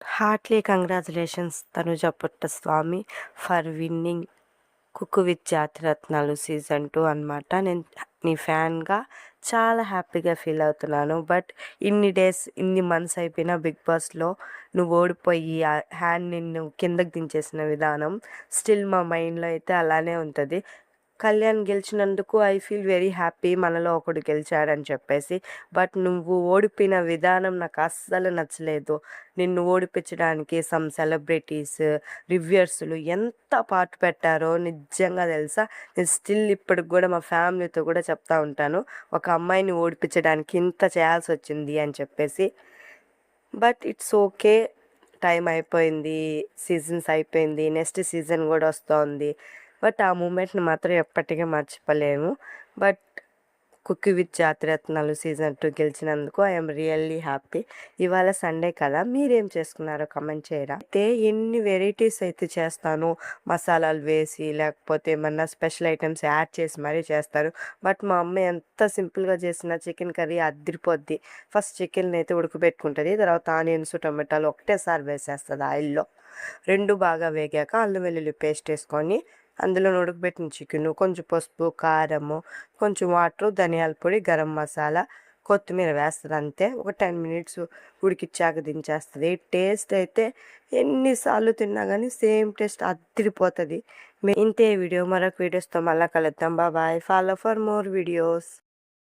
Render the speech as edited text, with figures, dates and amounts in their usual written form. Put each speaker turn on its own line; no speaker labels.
Hartley congratulations Tanuja Puttaswamy for winning cook with Jathiratnalu season 2 అనమాట. నేను నీ ఫ్యాన్గా చాలా హ్యాపీగా ఫీల్ అవుతున్నాను. బట్ ఇన్ని డేస్ ఇన్ని మంత్స్ అయిపోయినా బిగ్ బాస్లో నువ్వు ఓడిపోయి ఆ హ్యాండ్ నిన్ను కిందకి దించేసిన విధానం స్టిల్ మా మైండ్లో అయితే అలానే ఉంటుంది. కళ్యాణ్ గెలిచినందుకు ఐ ఫీల్ వెరీ హ్యాపీ, మనలో ఒకడు గెలిచాడని చెప్పేసి. బట్ నువ్వు ఓడిపోయిన విధానం నాకు అస్సలు నచ్చలేదు. నిన్ను ఓడిపించడానికి సమ్ సెలబ్రిటీస్, రివ్యూయర్స్లు ఎంత పాటు పెట్టారో నిజంగా తెలుసా. నేను స్టిల్ ఇప్పటికి కూడా మా ఫ్యామిలీతో కూడా చెప్తా ఉంటాను, ఒక అమ్మాయిని ఓడిపించడానికి ఇంత చేయాల్సి వచ్చింది అని చెప్పేసి. బట్ ఇట్స్ ఓకే, టైం అయిపోయింది, సీజన్స్ అయిపోయింది, నెక్స్ట్ సీజన్ కూడా వస్తుంది. బట్ ఆ మూమెంట్ని మాత్రం ఎప్పటికీ మర్చిపోలేము. But Cooku with Jathiratnalu season 2 గెలిచినందుకు ఐఎమ్ రియల్లీ హ్యాపీ. ఇవాళ సండే కదా, మీరేం చేసుకున్నారో కమెంట్ చేయరా. అయితే ఎన్ని వెరైటీస్ అయితే చేస్తాను, మసాలాలు వేసి లేకపోతే ఏమన్నా స్పెషల్ ఐటమ్స్ యాడ్ చేసి మరీ చేస్తారు. బట్ మా అమ్మ ఎంత సింపుల్గా చేసిన చికెన్ కర్రీ అదిరిపోద్ది. ఫస్ట్ చికెన్ అయితే ఉడకబెట్టుకుంటుంది, తర్వాత ఆనియన్స్ టొమాటోలు ఒకటేసారి వేసేస్తుంది ఆయిల్లో. రెండు బాగా వేగాక అల్లం వెల్లుల్లి పేస్ట్ వేసుకొని అందులో ఉడకబెట్టిన చికెను, కొంచెం పసుపు, కారము, కొంచెం వాటరు, ధనియాల పొడి, గరం మసాలా, కొత్తిమీర వేస్తుంది. అంతే, ఒక 10 మినిట్స్ ఉడికిచ్చాక దించేస్తుంది. టేస్ట్ అయితే ఎన్నిసార్లు తిన్నా కానీ సేమ్ టేస్ట్ అదిరిపోతుంది. ఇంతే వీడియో, మరొక వీడియోస్తో మళ్ళీ కలుద్దాం. Bye. Follow for more videos.